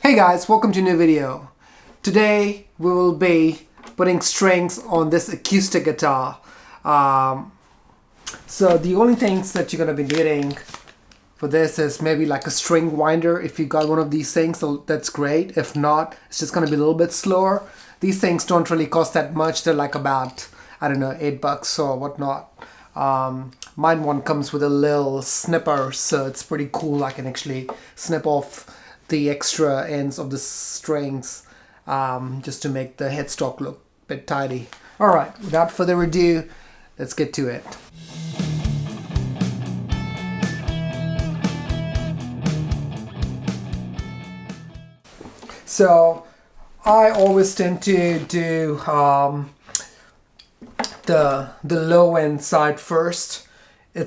Hey guys, welcome to a new video. Today we will be putting strings on this acoustic guitar. So the only things that you're going to be needing for this is maybe like a string winder. If you got one of these things, so that's great. If not, it's just going to be a little bit slower. These things don't really cost that much. They're like about, I don't know, $8 or whatnot. Mine one comes with a little snipper, so it's pretty cool. I can actually snip off the extra ends of the strings just to make the headstock look a bit tidy. Alright, without further ado, let's get to it. So I always tend to do the low end side first. I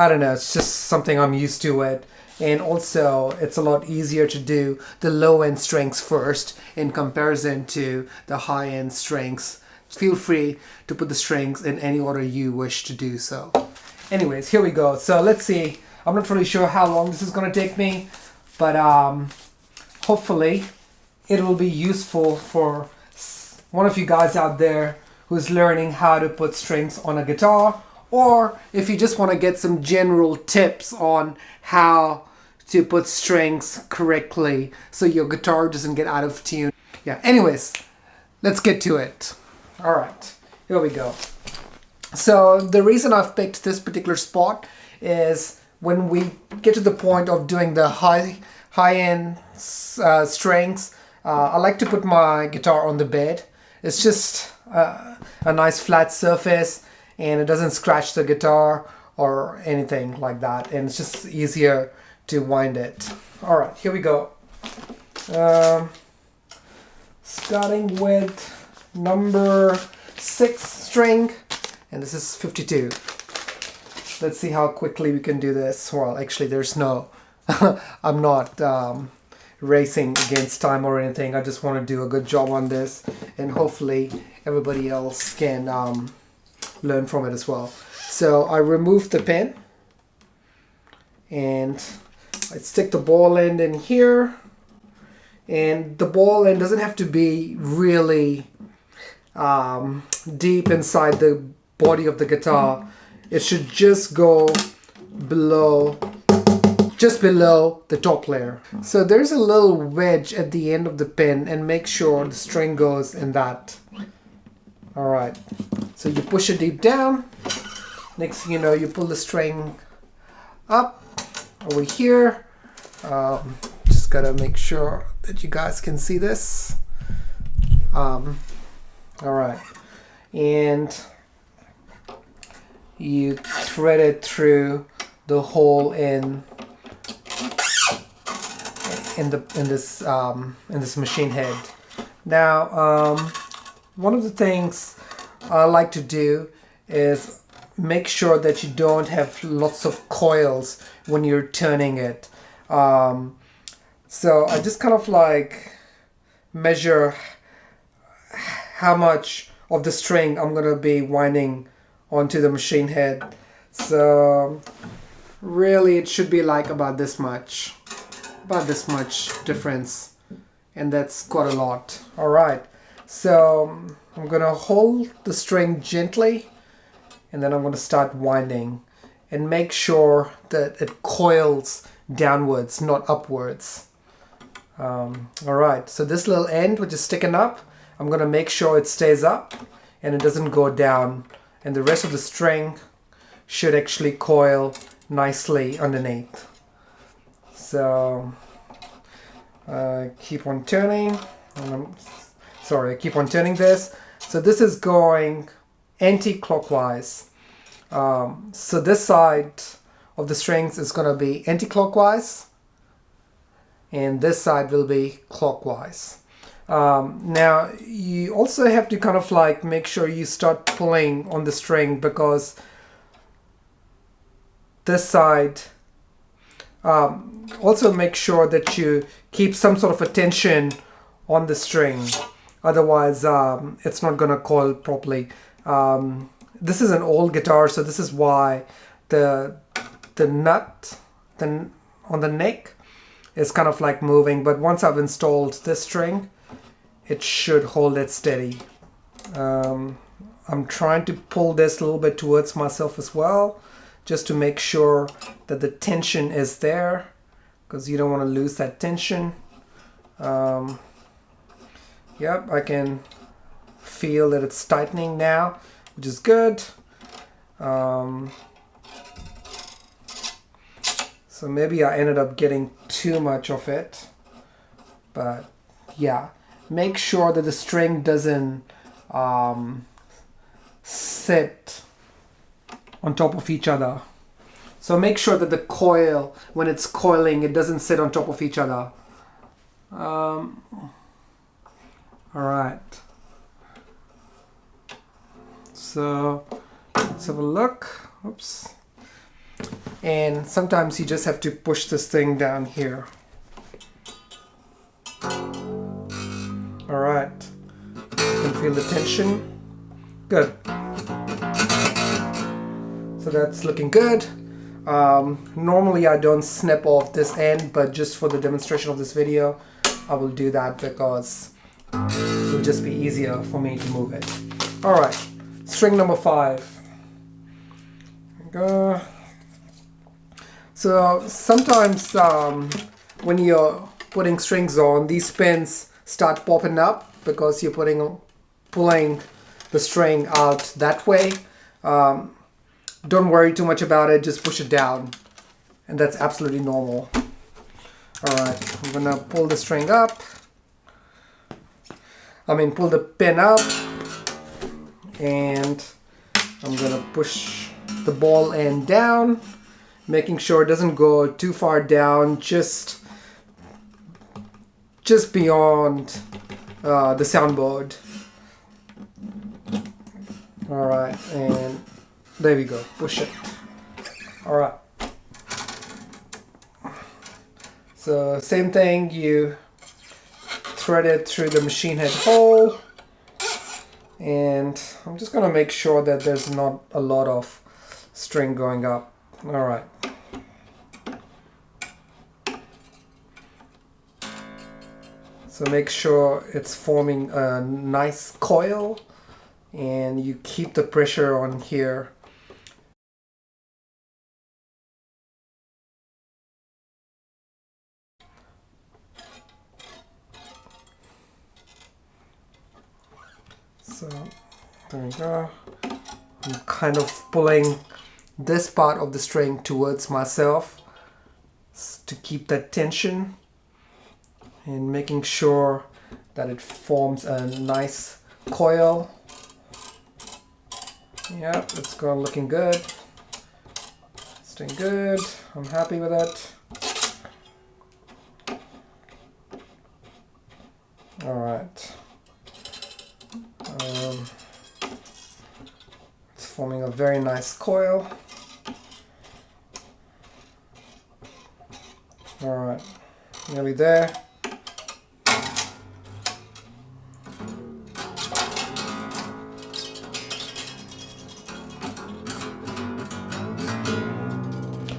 don't know, it's just something I'm used to it. And also it's a lot easier to do the low end strings first in comparison to the high end strings. Feel free to put the strings in any order you wish to do so. Anyways, here we go. So let's see. I'm not really sure how long this is going to take me, but hopefully it will be useful for one of you guys out there who's learning how to put strings on a guitar, or if you just want to get some general tips on how to put strings correctly so your guitar doesn't get out of tune. Yeah, anyways, let's get to it. All right, here we go. So the reason I've picked this particular spot is when we get to the point of doing the high-end strings, I like to put my guitar on the bed. It's just a nice flat surface, and it doesn't scratch the guitar or anything like that, and it's just easier to wind it. All right, here we go. Starting with number 6 string, and this is 52. Let's see how quickly we can do this. Well, actually there's no I'm not racing against time or anything. I just want to do a good job on this, and hopefully everybody else can learn from it as well. So I remove the pin and I stick the ball end in here, and the ball end doesn't have to be really deep inside the body of the guitar. It should just go just below the top layer. So there's a little wedge at the end of the pin, and make sure the string goes in that. Alright, so you push it deep down. Next thing you know, you pull the string up over here. Just gotta make sure that you guys can see this. Alright, and you thread it through the hole in this machine head. Now, one of the things I like to do is make sure that you don't have lots of coils when you're turning it. So I just kind of like measure how much of the string I'm gonna be winding onto the machine head. So really it should be like about this much difference, and that's quite a lot. All right, so I'm gonna hold the string gently, and then I'm gonna start winding, and make sure that it coils downwards, not upwards. All right, so this little end which is sticking up, I'm gonna make sure it stays up and it doesn't go down, and the rest of the string should actually coil nicely underneath. So keep on turning. I keep on turning this. So this is going anti-clockwise. So this side of the strings is going to be anti-clockwise, and this side will be clockwise. Now you also have to kind of like make sure you start pulling on the string, because this side, also make sure that you keep some sort of a tension on the string, otherwise it's not gonna coil properly. This is an old guitar, so this is why the nut on the neck is kind of like moving, but once I've installed this string, it should hold it steady. I'm trying to pull this a little bit towards myself as well, just to make sure that the tension is there, because you don't want to lose that tension. Yep, I can feel that it's tightening now, which is good. So maybe I ended up getting too much of it, but yeah, make sure that the string doesn't sit on top of each other. So make sure that the coil, when it's coiling, it doesn't sit on top of each other. All right. So let's have a look. Oops. And sometimes you just have to push this thing down here. All right. You can feel the tension. Good. So that's looking good. Normally I don't snip off this end, but just for the demonstration of this video, I will do that because it will just be easier for me to move it. All right, string number 5. There we go. So sometimes when you're putting strings on, these pins start popping up because you're pulling the string out that way. Don't worry too much about it, just push it down, and that's absolutely normal. Alright, I'm gonna pull the string up. Pull the pin up, and I'm gonna push the ball end down, making sure it doesn't go too far down, just beyond the soundboard. Alright, and there we go, push it. Alright. So same thing, you thread it through the machine head hole, and I'm just gonna make sure that there's not a lot of string going up. Alright. So make sure it's forming a nice coil, and you keep the pressure on here. So there we go. I'm kind of pulling this part of the string towards myself to keep that tension, and making sure that it forms a nice coil. Yep, it's going looking good. It's doing good. I'm happy with it. All right. It's forming a very nice coil. All right, nearly there.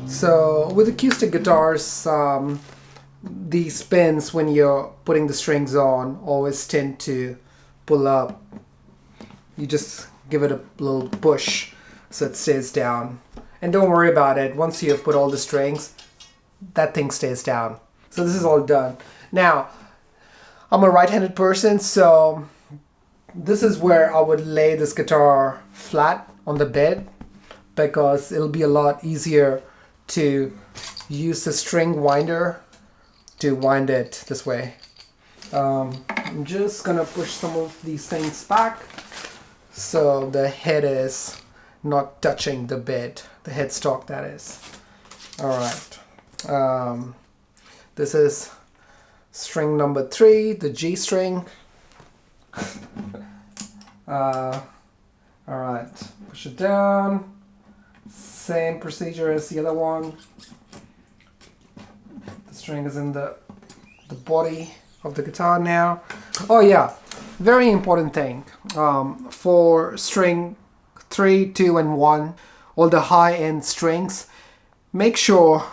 So with acoustic guitars, these pins, when you're putting the strings on, always tend to pull up. You just give it a little push so it stays down. And don't worry about it. Once you have put all the strings, that thing stays down. So this is all done. Now, I'm a right-handed person, so this is where I would lay this guitar flat on the bed, because it'll be a lot easier to use the string winder to wind it this way. I'm just gonna push some of these things back so the head is not touching the bed, the headstock that is. Alright, this is string number 3, the G string. Alright, push it down. Same procedure as the other one. The string is in the body of the guitar now. Oh yeah, very important thing. For string 3, 2, and 1, all the high-end strings, make sure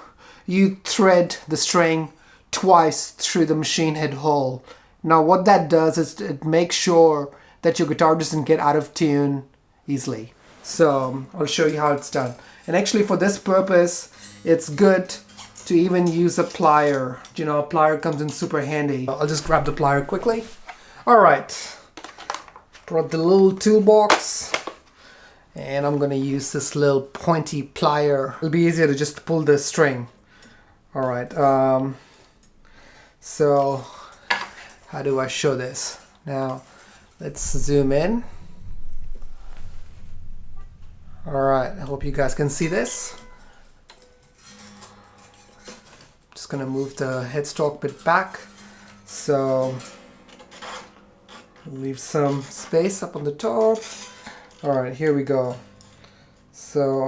you thread the string twice through the machine head hole. Now what that does is it makes sure that your guitar doesn't get out of tune easily. So I'll show you how it's done. And actually for this purpose, it's good to even use a plier. You know, a plier comes in super handy. I'll just grab the plier quickly. All right, brought the little toolbox, and I'm gonna use this little pointy plier. It'll be easier to just pull the string. All right, so how do I show this? Now, let's zoom in. All right, I hope you guys can see this. Just gonna move the headstock bit back. So leave some space up on the top. All right, here we go. So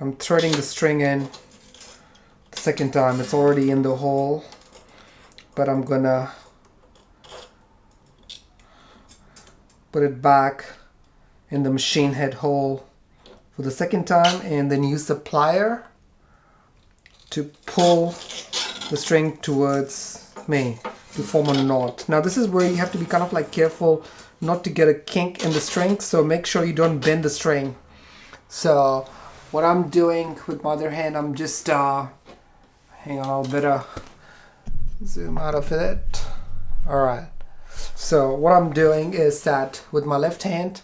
I'm threading the string in the second time. It's already in the hole, but I'm gonna put it back in the machine head hole for the second time, and then use the plier to pull the string towards me to form a knot. Now this is where you have to be kind of like careful not to get a kink in the string, so make sure you don't bend the string. So what I'm doing with my other hand, I'm just hang on, I'll better zoom out of it. All right, so what I'm doing is that with my left hand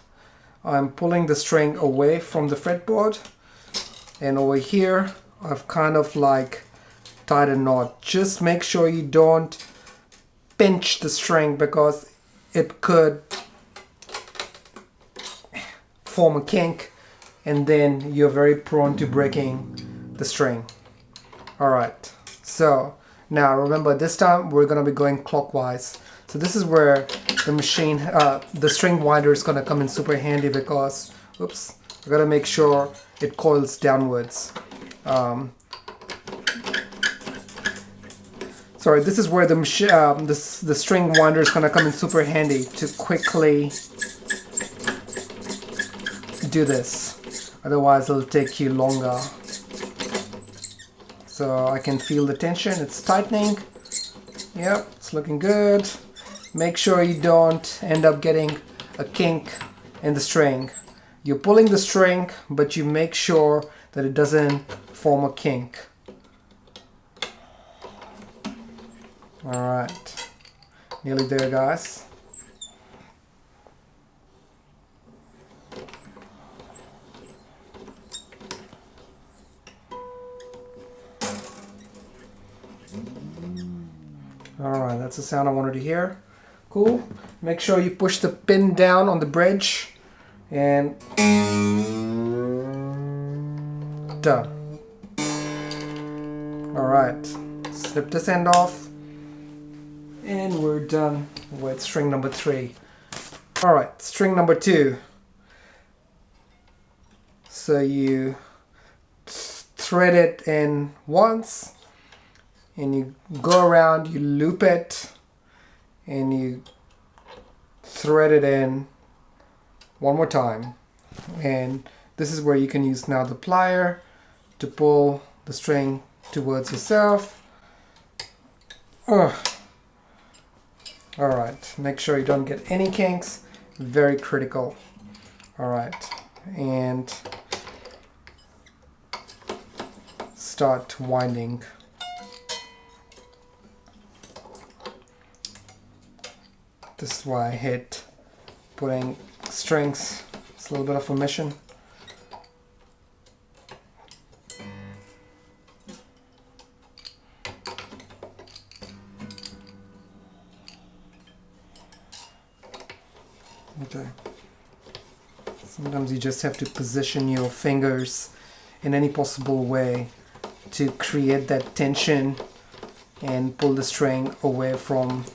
I'm pulling the string away from the fretboard, and over here I've kind of like tied a knot. Just make sure you don't pinch the string because it could form a kink and then you're very prone to breaking the string. All right, so now remember this time we're gonna be going clockwise. So this is where the string winder is gonna come in super handy because, oops, I gotta make sure it coils downwards. Sorry, this is where the string winder is gonna come in super handy to quickly do this. Otherwise, it'll take you longer. So I can feel the tension. It's tightening. Yep, it's looking good. Make sure you don't end up getting a kink in the string. You're pulling the string, but you make sure that it doesn't form a kink. All right, nearly there, guys. All right, that's the sound I wanted to hear. Cool. Make sure you push the pin down on the bridge and done. All right, slip this end off and we're done with string number 3. All right, string number 2. So you thread it in once and you go around, you loop it, and you thread it in one more time. And this is where you can use now the plier to pull the string towards yourself. Alright, make sure you don't get any kinks, very critical. Alright, and start winding. This is why I hate putting strings. It's a little bit of a mission. Okay. Sometimes you just have to position your fingers in any possible way to create that tension and pull the string away from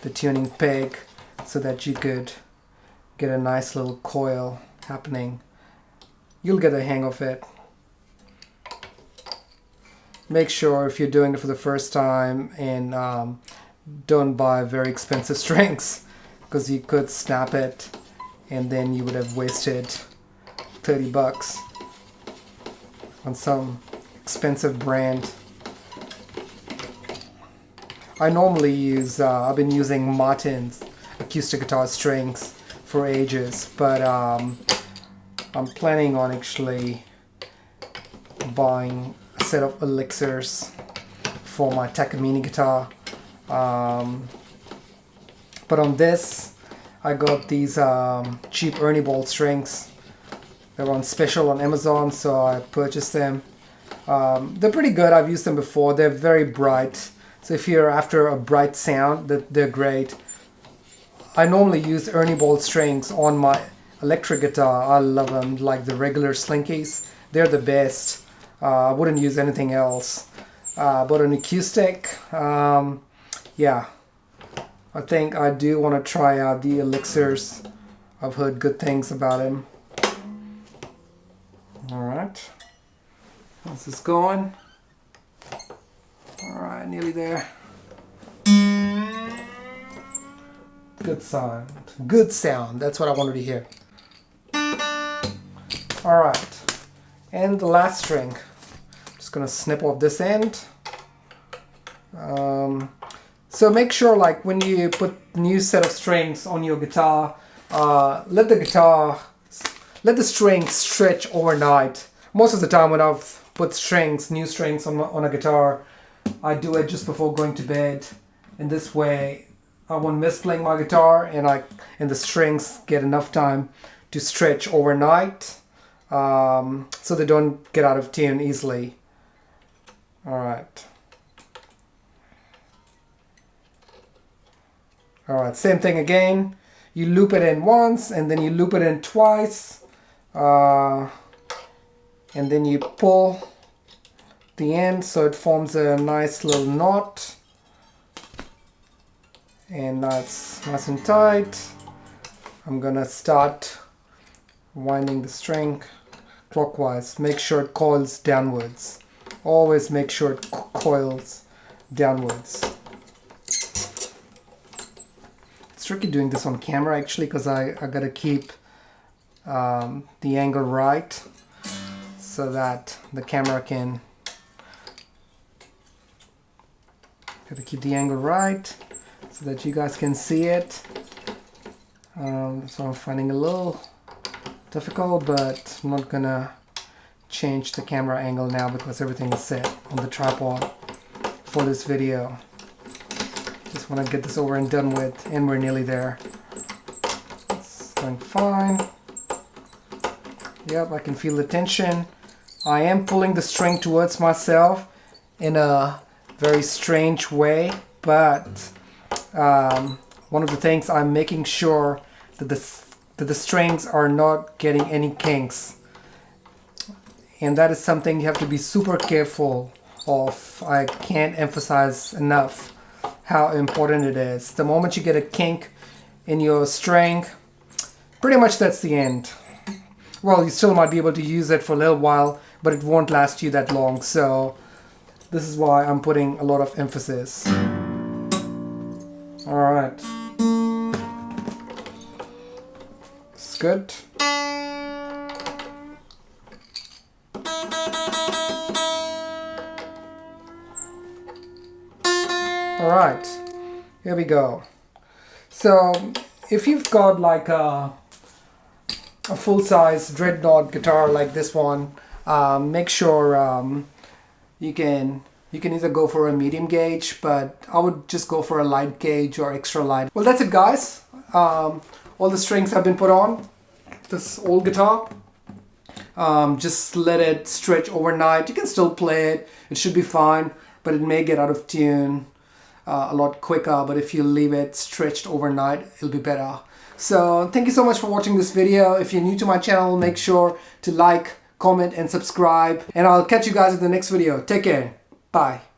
the tuning peg so that you could get a nice little coil happening. You'll get the hang of it. Make sure if you're doing it for the first time and don't buy very expensive strings because you could snap it and then you would have wasted 30 bucks on some expensive brand I normally use, I've been using Martin's acoustic guitar strings for ages, but I'm planning on actually buying a set of elixirs for my Takamine guitar. But on this, I got these cheap Ernie Ball strings. They were on special on Amazon, so I purchased them. They're pretty good. I've used them before. They're very bright. So if you're after a bright sound, they're great. I normally use Ernie Ball strings on my electric guitar. I love them, like the regular Slinkies. They're the best. I wouldn't use anything else. But an acoustic, yeah, I think I do want to try out the elixirs. I've heard good things about them. Alright, how's this going? Alright, nearly there. Good sound. Good sound. That's what I wanted to hear. Alright, and the last string. Just gonna snip off this end. So make sure, like, when you put new set of strings on your guitar, let the strings stretch overnight. Most of the time when I've put new strings on a guitar, I do it just before going to bed. And this way I won't miss playing my guitar, and the strings get enough time to stretch overnight, so they don't get out of tune easily. Alright. Alright, same thing again. You loop it in once, and then you loop it in twice, and then you pull the end so it forms a nice little knot. And that's nice and tight. I'm gonna start winding the string clockwise. Make sure it coils downwards. Always make sure it coils downwards. It's tricky doing this on camera actually, because I gotta keep the angle right so that the camera can. Gotta keep the angle right so that you guys can see it. So I'm finding a little difficult, but I'm not gonna change the camera angle now because everything is set on the tripod for this video. Just want to get this over and done with, and we're nearly there. It's going fine. Yep, I can feel the tension. I am pulling the string towards myself in a very strange way, but one of the things, I'm making sure that the strings are not getting any kinks, and that is something you have to be super careful of. I can't emphasize enough how important it is. The moment you get a kink in your string, pretty much that's the end. Well, you still might be able to use it for a little while, but it won't last you that long, so this is why I'm putting a lot of emphasis. Alright. It's good. Alright, here we go. So if you've got like a full-size dreadnought guitar like this one, make sure you can either go for a medium gauge, but I would just go for a light gauge or extra light. Well, that's it, guys. All the strings have been put on this old guitar. Just let it stretch overnight. You can still play it. It should be fine, but it may get out of tune a lot quicker. But if you leave it stretched overnight, it'll be better. So thank you so much for watching this video. If you're new to my channel, make sure to like, comment, and subscribe. And I'll catch you guys in the next video. Take care. Bye.